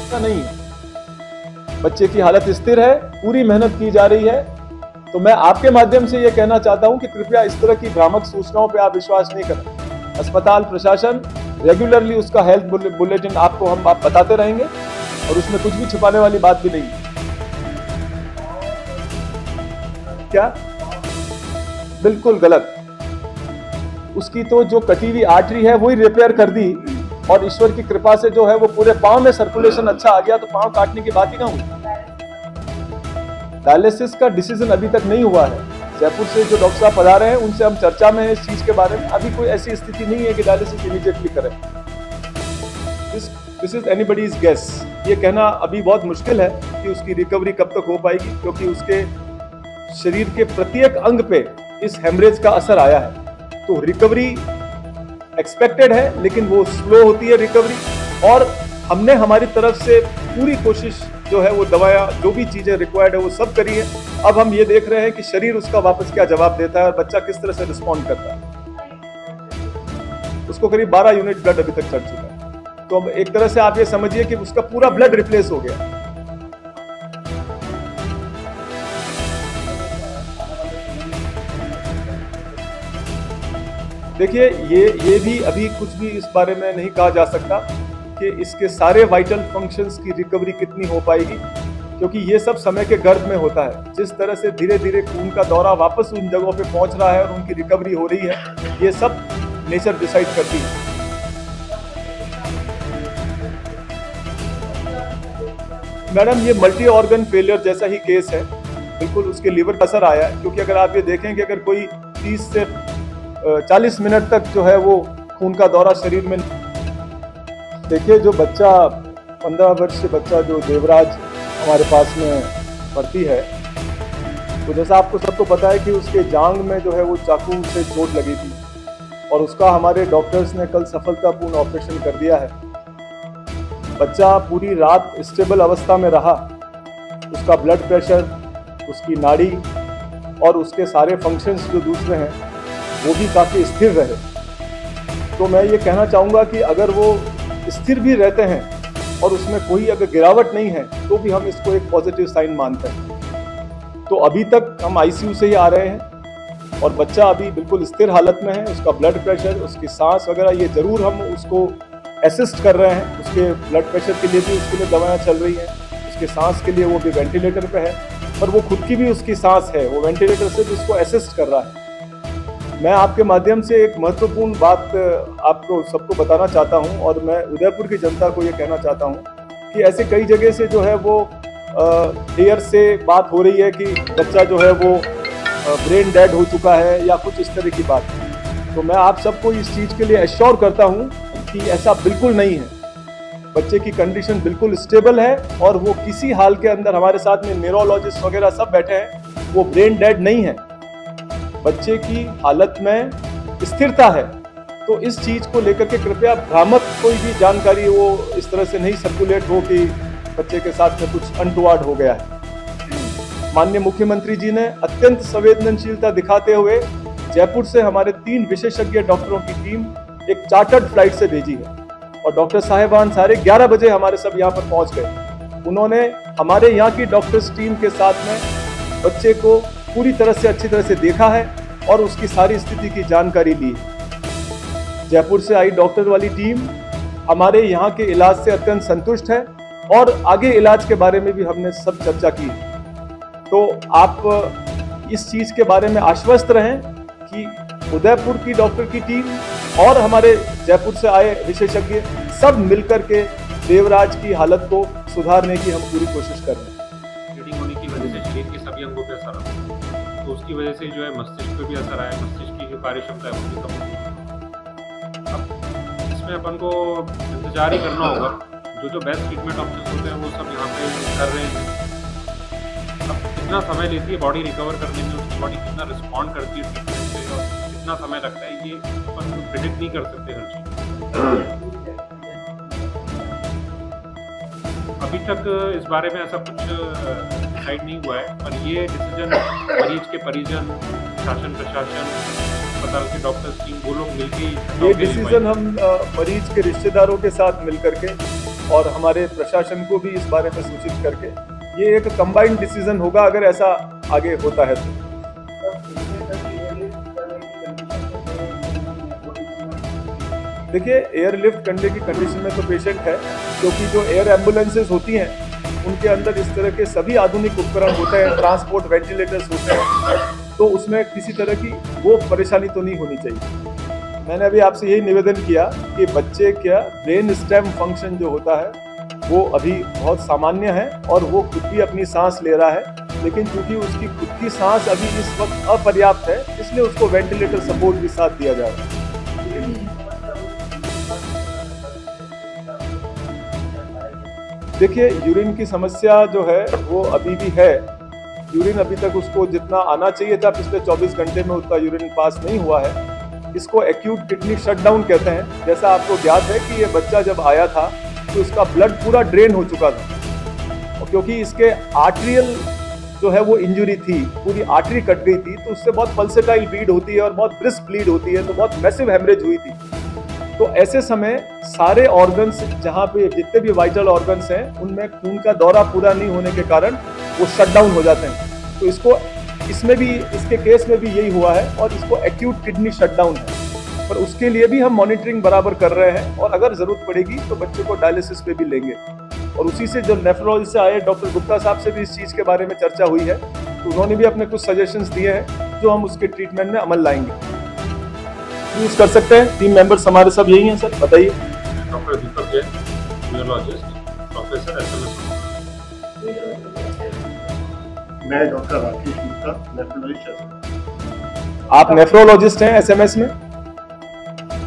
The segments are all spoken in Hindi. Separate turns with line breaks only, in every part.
ऐसा नहीं है, बच्चे की हालत स्थिर है, पूरी मेहनत की जा रही है। तो मैं आपके माध्यम से ये कहना चाहता हूं कि कृपया इस तरह की भ्रामक सूचनाओं पे आप विश्वास नहीं करें। अस्पताल प्रशासन रेगुलरली उसका हेल्थ बुलेटिन आपको हम बताते रहेंगे और उसमें कुछ भी छुपाने वाली बात भी नहीं है। क्या? बिल्कुल गलत। उसकी तो जो कटी हुई आर्टरी है वही रिपेयर कर दी और ईश्वर की कृपा से जो है वो पूरे पांव में सर्कुलेशन अच्छा आ गया, तो पांव काटने की बात ही कहां हुई। डायलिसिस का डिसीजन अभी तक नहीं हुआ है। जयपुर से जो डॉक्टर साहब पधारे हैं उनसे हम चर्चा में है इस चीज के बारे में। अभी कोई ऐसी स्थिति नहीं है कि डायलिसिस इमीडिएटली करें। This is anybody's guess. ये कहना अभी बहुत मुश्किल है कि उसकी रिकवरी कब तक हो पाएगी, क्योंकि उसके शरीर के प्रत्येक अंग पे इस हेमरेज का असर आया है। तो रिकवरी एक्सपेक्टेड है, लेकिन वो स्लो होती है रिकवरी। और हमने हमारी तरफ से पूरी कोशिश जो है वो दवाया जो भी चीजें रिक्वायर्ड है वो सब करी है। अब हम ये देख रहे हैं कि शरीर उसका वापस क्या जवाब देता है और बच्चा किस तरह से रिस्पॉन्ड करता है। उसको करीब 12 यूनिट ब्लड अभी तक चढ़ चुका है। तो अब एक तरह से आप ये समझिए कि उसका पूरा ब्लड रिप्लेस हो गया। देखिए ये भी अभी कुछ भी इस बारे में नहीं कहा जा सकता कि इसके सारे वाइटल फंक्शंस की रिकवरी कितनी हो पाएगी, क्योंकि ये सब समय के गर्भ में होता है। जिस तरह से धीरे धीरे खून का दौरा वापस उन जगहों पे पहुंच रहा है और उनकी रिकवरी हो रही है, ये सब नेचर डिसाइड करती है। मैडम, ये मल्टी ऑर्गन फेलियर जैसा ही केस है। बिल्कुल उसके लीवर का असर आया है, क्योंकि अगर आप ये देखें कि अगर कोई 30 से 40 मिनट तक जो है वो खून का दौरा शरीर में। देखिए जो बच्चा 15 वर्ष के बच्चा जो देवराज हमारे पास में भर्ती है, तो जैसा आपको सबको पता है कि उसके जांघ में जो है वो चाकू से चोट लगी थी और उसका हमारे डॉक्टर्स ने कल सफलतापूर्ण ऑपरेशन कर दिया है। बच्चा पूरी रात स्टेबल अवस्था में रहा। उसका ब्लड प्रेशर, उसकी नाड़ी और उसके सारे फंक्शंस जो दूसरे हैं वो भी काफ़ी स्थिर रहे। तो मैं ये कहना चाहूँगा कि अगर वो स्थिर भी रहते हैं और उसमें कोई अगर गिरावट नहीं है तो भी हम इसको एक पॉजिटिव साइन मानते हैं। तो अभी तक हम आईसीयू से ही आ रहे हैं और बच्चा अभी बिल्कुल स्थिर हालत में है। उसका ब्लड प्रेशर, उसकी सांस वगैरह ये जरूर हम उसको असिस्ट कर रहे हैं। उसके ब्लड प्रेशर के लिए भी उसके लिए दवाएं चल रही हैं, उसके सांस के लिए वो भी वेंटिलेटर पे है, पर वो खुद की भी उसकी सांस है, वो वेंटिलेटर से भी उसको असिस्ट कर रहा है। मैं आपके माध्यम से एक महत्वपूर्ण बात आपको सबको बताना चाहता हूं और मैं उदयपुर की जनता को ये कहना चाहता हूं कि ऐसे कई जगह से जो है वो एयर से बात हो रही है कि बच्चा जो है वो ब्रेन डेड हो चुका है या कुछ इस तरह की बात। तो मैं आप सबको इस चीज़ के लिए एश्योर करता हूं कि ऐसा बिल्कुल नहीं है। बच्चे की कंडीशन बिल्कुल स्टेबल है और वो किसी हाल के अंदर, हमारे साथ में न्यूरोलॉजिस्ट वगैरह सब बैठे हैं, वो ब्रेन डेड नहीं है। बच्चे की हालत में स्थिरता है। तो इस चीज को लेकर के कृपया भ्रामक कोई भी जानकारी वो इस तरह से नहीं सर्कुलेट हो कि बच्चे के साथ में कुछ अनटुवार्ड हो गया है। माननीय मुख्यमंत्री जी ने अत्यंत संवेदनशीलता दिखाते हुए जयपुर से हमारे 3 विशेषज्ञ डॉक्टरों की टीम एक चार्टर्ड फ्लाइट से भेजी है और डॉक्टर साहेबान साढ़े 11 बजे हमारे सब यहाँ पर पहुंच गए। उन्होंने हमारे यहाँ की डॉक्टर्स टीम के साथ में बच्चे को पूरी तरह से अच्छी तरह से देखा है और उसकी सारी स्थिति की जानकारी ली। जयपुर से आई डॉक्टर वाली टीम हमारे यहाँ के इलाज से अत्यंत संतुष्ट है और आगे इलाज के बारे में भी हमने सब चर्चा की। तो आप इस चीज के बारे में आश्वस्त रहें कि उदयपुर की डॉक्टर की टीम और हमारे जयपुर से आए विशेषज्ञ सब मिलकर के देवराज की हालत को सुधारने की हम पूरी कोशिश कर रहे हैं।
ब्लीडिंग होने की वजह से शरीर के सभी अंगों पर असर आता है, तो उसकी वजह से जो है मस्तिष्क पे भी असर आया, मस्तिष्क की जो कार्य क्षमता है वो भी कम होगी। अब इसमें अपन को इंतजार ही करना होगा। जो बेस्ट ट्रीटमेंट ऑप्शन होते हैं वो सब यहाँ पे कर रहे हैं। अब कितना समय लेती है बॉडी रिकवर करने में, उसकी बॉडी कितना रिस्पॉन्ड करती है ट्रीटमेंट से और कितना समय लगता है, ये अपन प्रिडिक्ट नहीं कर सकते हर चीज़। अभी तक इस बारे में ऐसा कुछ डिसाइड नहीं हुआ है, पर ये डिसीजन मरीज के परिजन, शासन प्रशासन, अस्पताल के डॉक्टर्स टीम वो लोग मिलकर
ये डिसीजन हम मरीज के रिश्तेदारों के साथ मिलकर के और हमारे प्रशासन को भी इस बारे में सूचित करके ये एक कंबाइंड डिसीजन होगा अगर ऐसा आगे होता है तो। देखिए, एयरलिफ्ट करने की कंडीशन में तो पेशेंट है, क्योंकि जो एयर एम्बुलेंसेज होती हैं उनके अंदर इस तरह के सभी आधुनिक उपकरण होते हैं, ट्रांसपोर्ट वेंटिलेटर्स होते हैं, तो उसमें किसी तरह की वो परेशानी तो नहीं होनी चाहिए। मैंने अभी आपसे यही निवेदन किया कि बच्चे का ब्रेन स्टेम फंक्शन जो होता है वो अभी बहुत सामान्य है और वो खुद भी अपनी सांस ले रहा है, लेकिन क्योंकि उसकी खुद की सांस अभी इस वक्त अपर्याप्त है, इसलिए उसको वेंटिलेटर सपोर्ट के साथ दिया जा रहा है। देखिए, यूरिन की समस्या जो है वो अभी भी है। यूरिन अभी तक उसको जितना आना चाहिए था पिछले 24 घंटे में उतना यूरिन पास नहीं हुआ है। इसको एक्यूट किडनी शटडाउन कहते हैं। जैसा आपको याद है कि ये बच्चा जब आया था तो इसका ब्लड पूरा ड्रेन हो चुका था, और क्योंकि इसके आर्टरियल जो है वो इंजरी थी, पूरी आर्टरी कट गई थी, तो उससे बहुत पल्सेटाइल ब्लीड होती है और बहुत ब्रिस्क ब्लीड होती है, तो बहुत मैसिव हेमरेज हुई थी। तो ऐसे समय सारे ऑर्गन्स, जहाँ पे जितने भी वाइटल ऑर्गन्स हैं, उनमें खून का दौरा पूरा नहीं होने के कारण वो शट डाउन हो जाते हैं। तो इसमें भी, इसके केस में भी यही हुआ है और इसको एक्यूट किडनी शटडाउन है। पर उसके लिए भी हम मॉनिटरिंग बराबर कर रहे हैं और अगर जरूरत पड़ेगी तो बच्चे को डायलिसिस पे भी लेंगे। और उसी से जो नेफ्रोलॉजी से आए डॉक्टर गुप्ता साहब से भी इस चीज़ के बारे में चर्चा हुई है, तो उन्होंने भी अपने कुछ सजेशंस दिए हैं जो हम उसके ट्रीटमेंट में अमल लाएंगे। यूज कर सकते हैं। टीम मेंबर्स हमारे सब यही हैं सर, बताइए।
Doctor Deepak Jain, neurologist, professor SMS.
मैं डॉक्टर राकेश गुप्ता, नेफ्रोलॉजिस्ट।
आप नेफ्रोलॉजिस्ट हैं एसएमएस में?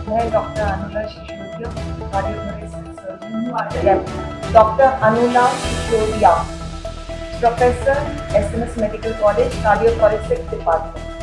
मैं doctor Anula Sisodia, cardiothoracic surgeon हूँ। Doctor Anula Sisodia, professor SMS medical college, cardiothoracic department.